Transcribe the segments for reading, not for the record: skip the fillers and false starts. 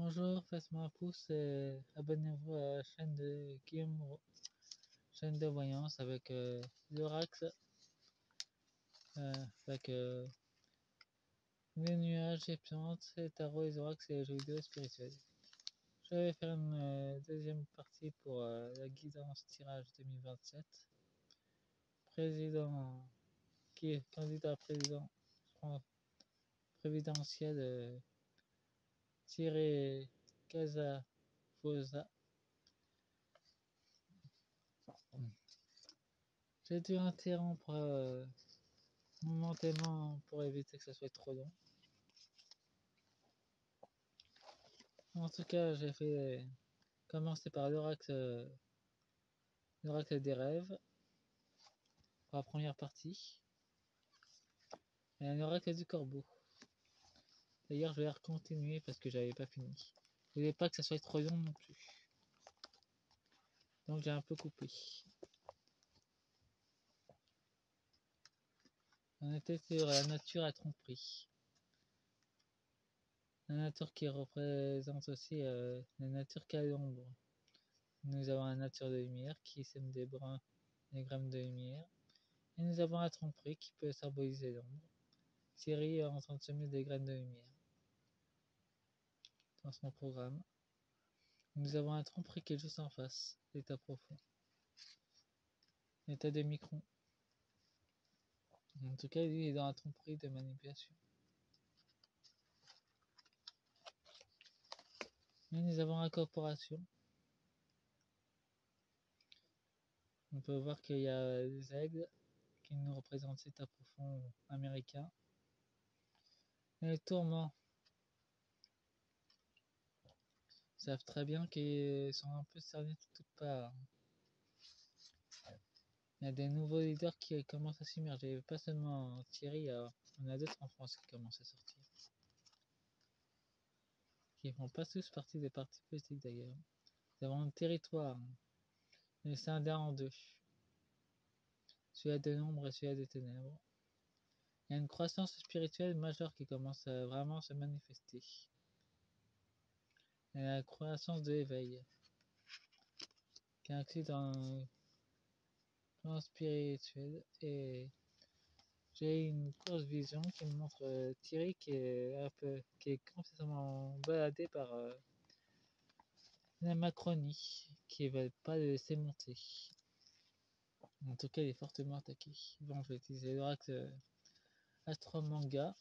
Bonjour, faites-moi un pouce et abonnez-vous à la chaîne de Guillaume Moreau, chaîne de voyance avec l'oracle, avec les nuages, les plantes, les tarots, les oracles et les jeux vidéo spirituels. Je vais faire une deuxième partie pour la guidance tirage 2027. Président, qui est candidat président présidentiel Thierry Casafosa. J'ai dû interrompre momentanément pour éviter que ça soit trop long. En tout cas, j'ai fait commencer par l'oracle des rêves pour la première partie et l'oracle du corbeau. D'ailleurs, je vais continuer parce que j'avais pas fini. Je voulais pas que ça soit trop long non plus. Donc j'ai un peu coupé. On était sur la nature à tromperie. La nature qui représente aussi la nature qui a l'ombre. Nous avons la nature de lumière qui sème des brins, des grammes de lumière. Et nous avons la tromperie qui peut symboliser l'ombre. Thierry est en train de semer des graines de lumière dans son programme. Nous avons la tromperie qui est juste en face, l'état profond, l'état des microns. En tout cas, lui il est dans la tromperie de manipulation. Et nous avons la corporation. On peut voir qu'il y a des aigles qui nous représentent l'état profond américain. Et les tourments savent très bien qu'ils sont un peu cernés de toutes parts. Il y a des nouveaux leaders qui commencent à s'immerger. Pas seulement Thierry, on a d'autres en France qui commencent à sortir. Qui font pas tous partie des partis politiques d'ailleurs. Nous avons un territoire, mais scindé en deux. Celui de l'ombre et celui des ténèbres. Il y a une croissance spirituelle majeure qui commence à vraiment se manifester. Et la croissance de l'éveil, qui est inclus dans le plan spirituel. Et j'ai une courte vision qui me montre Thierry qui est complètement baladé par la Macronie, qui ne veut pas le laisser monter. En tout cas, il est fortement attaqué. Bon, je vais utiliser l'oracle Astro Manga.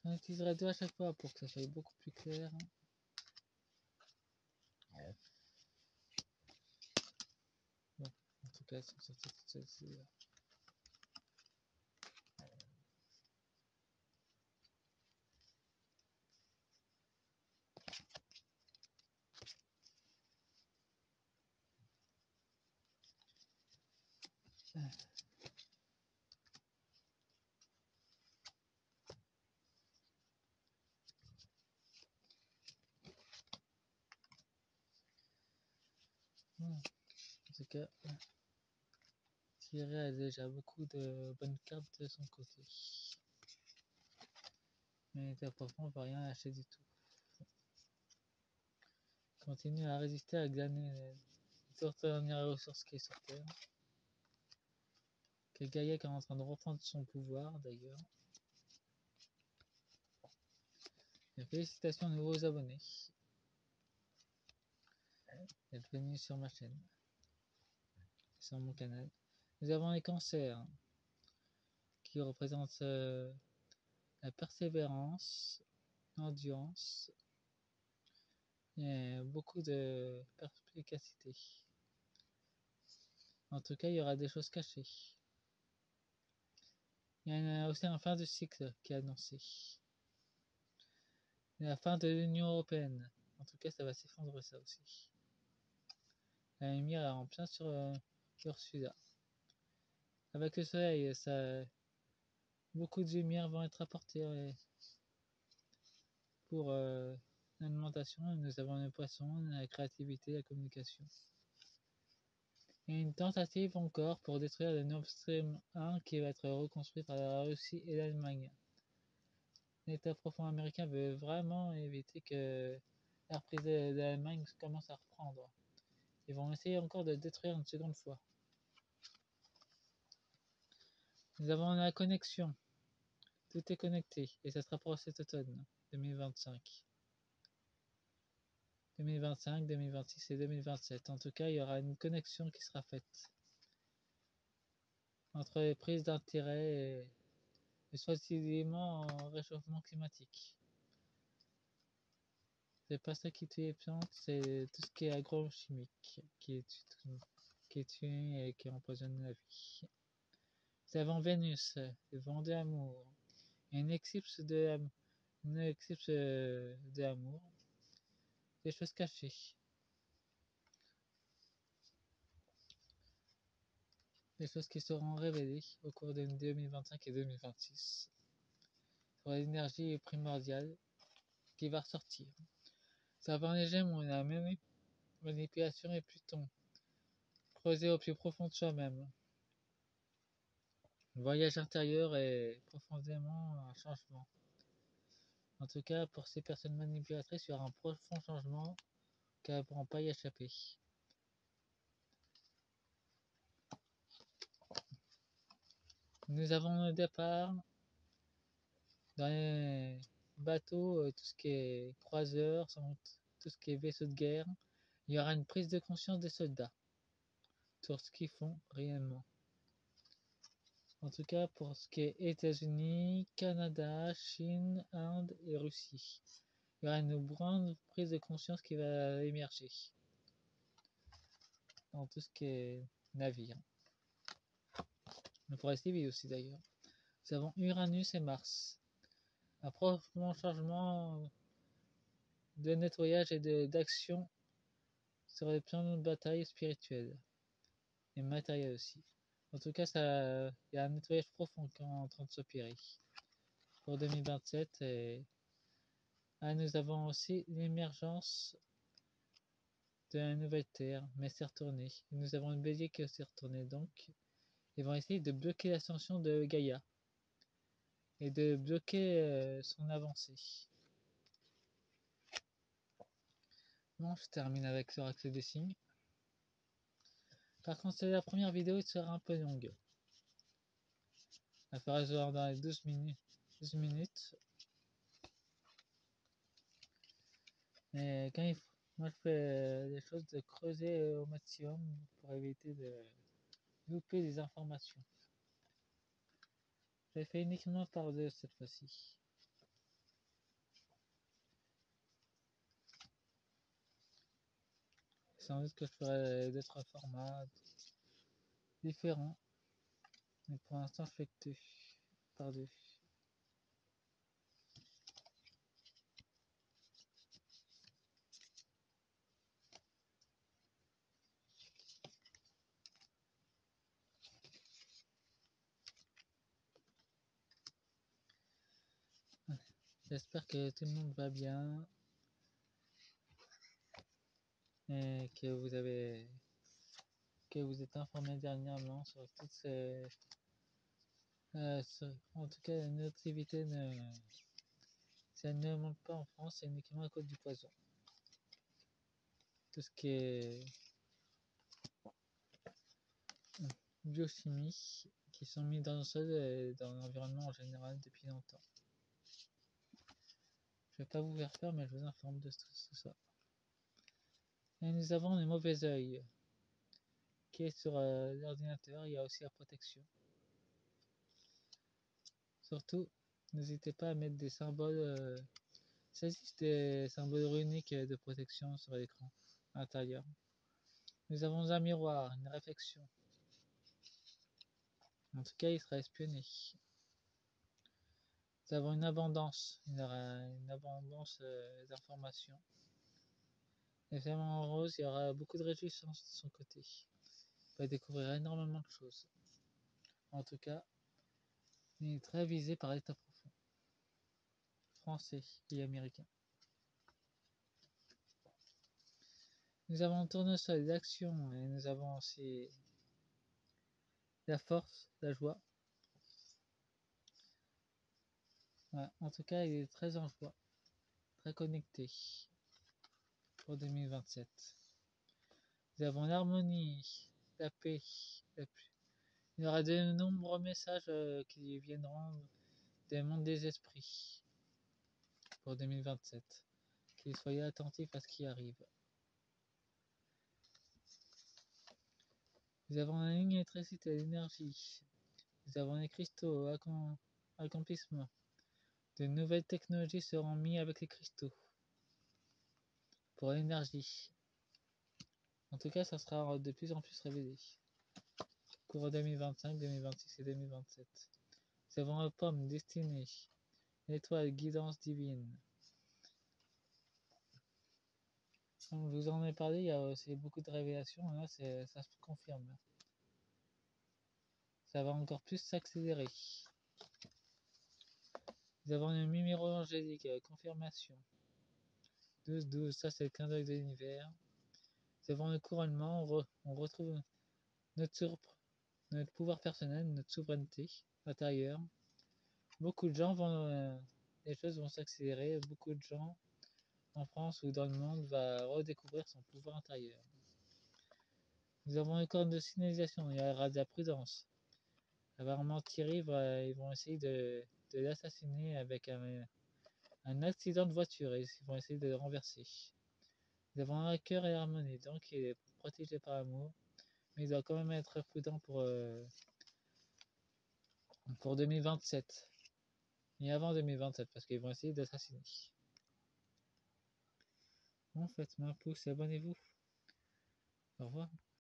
J'en utiliserai deux à chaque fois pour que ça soit beaucoup plus clair. Bon, en tout cas, elles sont sorties toutes celles-ci. En tout cas, Thierry a déjà beaucoup de bonnes cartes de son côté. Mais l'état profond ne va rien lâcher du tout. Il continue à résister à glaner les dernières ressources qui est sur Terre. Que Gaïa est en train de reprendre son pouvoir d'ailleurs. Et félicitations aux nouveaux abonnés d'être venus sur ma chaîne, sur mon canal. Nous avons les cancers qui représentent la persévérance, l'endurance et beaucoup de perspicacité. En tout cas, il y aura des choses cachées. Il y a aussi un fin de cycle qui est annoncé. Et la fin de l'Union Européenne. En tout cas, ça va s'effondrer ça aussi. La lumière est en plein sur Ursula. Avec le soleil, beaucoup de lumière vont être apportées pour l'alimentation. Nous avons les poissons, la créativité, la communication. Et une tentative encore pour détruire le Nord Stream 1 qui va être reconstruit par la Russie et l'Allemagne. L'État profond américain veut vraiment éviter que la reprise de l'Allemagne commence à reprendre. Ils vont essayer encore de détruire une seconde fois. Nous avons la connexion. Tout est connecté et ça sera pour cet automne 2025. 2025, 2026 et 2027. En tout cas, il y aura une connexion qui sera faite entre les prises d'intérêt et soi-disant réchauffement climatique. C'est pas ça qui tue les plantes, c'est tout ce qui est agrochimique qui tue et qui empoisonne la vie. Nous avons Vénus, le vent de l'amour, et une éclipse de l'amour, des choses cachées. Des choses qui seront révélées au cours de 2025 et 2026 sur l'énergie primordiale qui va ressortir. Ça va les gemmes, on a même manipulation et Pluton. Creuser au plus profond de soi-même. Le voyage intérieur est profondément un changement. En tout cas, pour ces personnes manipulatrices, il y aura un profond changement qu'elles ne pourront pas y échapper. Nous avons le départ dans les bateaux, tout ce qui est croiseurs, tout ce qui est vaisseau de guerre. Il y aura une prise de conscience des soldats sur ce qu'ils font réellement. En tout cas, pour ce qui est États-Unis, Canada, Chine, Inde et Russie. Il y aura une grande prise de conscience qui va émerger dans tout ce qui est navire. Mais pour les civils aussi d'ailleurs. Nous avons Uranus et Mars. Un profond changement de nettoyage et d'action sur les plans de bataille spirituelle et matériel aussi. En tout cas, il y a un nettoyage profond qui est en train de s'opérer pour 2027. Et nous avons aussi l'émergence de la nouvelle Terre, mais c'est retourné. Nous avons une bélier qui s'est retournée, donc ils vont essayer de bloquer l'ascension de Gaïa et de bloquer son avancée. Bon, je termine avec l'oracle des signes. Par contre, c'est la première vidéo, il sera un peu longue. Elle fera genre dans les 12 minutes. Mais quand moi je fais les choses de creuser au maximum pour éviter de louper des informations. J'ai fait uniquement par deux cette fois-ci. Sans doute que je ferai d'autres formats différents. Mais pour l'instant je fais que deux. Par deux. J'espère que tout le monde va bien et que vous êtes informés dernièrement sur toutes ces en tout cas une activité si elle ne monte pas en France, c'est uniquement à cause du poison. Tout ce qui est biochimie qui sont mis dans le sol et dans l'environnement en général depuis longtemps. Je vais pas vous faire peur, mais je vous informe de tout ça. Et nous avons les mauvais oeils qui est sur l'ordinateur. Il y a aussi la protection. Surtout, n'hésitez pas à mettre des symboles. Ça existe des symboles runiques de protection sur l'écran intérieur. Nous avons un miroir, une réflexion. En tout cas, il sera espionné. Nous avons une abondance, il y aura une abondance d'informations. Et vraiment en rose, il y aura beaucoup de réjouissance de son côté. Il va découvrir énormément de choses. En tout cas, il est très visé par l'État profond, français et américain. Nous avons le tournesol d'action et nous avons aussi la force, la joie. Voilà. En tout cas, il est très en joie, très connecté pour 2027. Nous avons l'harmonie, la paix, la pluie. Il y aura de nombreux messages qui viendront des mondes des esprits pour 2027. Qu'il soyez attentifs à ce qui arrive. Nous avons la ligne électricité, l'énergie. Nous avons les cristaux, accomplissement. De nouvelles technologies seront mises avec les cristaux pour l'énergie. En tout cas, ça sera de plus en plus révélé. Pour 2025, 2026 et 2027. Nous avons la pomme, destinée, l'étoile, guidance divine. Comme je vous en ai parlé, il y a aussi beaucoup de révélations. Là, ça se confirme. Ça va encore plus s'accélérer. Nous avons le numéro angélique, confirmation. 12-12, ça c'est le clin d'œil de l'univers. Nous avons le couronnement, on retrouve notre pouvoir personnel, notre souveraineté intérieure. Beaucoup de gens les choses vont s'accélérer. Beaucoup de gens en France ou dans le monde vont redécouvrir son pouvoir intérieur. Nous avons le corps de signalisation, il y aura de la prudence. Apparemment Thierry, ils vont essayer de l'assassiner avec un accident de voiture et ils vont essayer de le renverser. Nous avons un cœur et l'harmonie, donc il est protégé par l'amour, mais il doit quand même être prudent pour 2027. Et avant 2027, parce qu'ils vont essayer d'assassiner. Bon, faites-moi un pouce et abonnez-vous. Au revoir.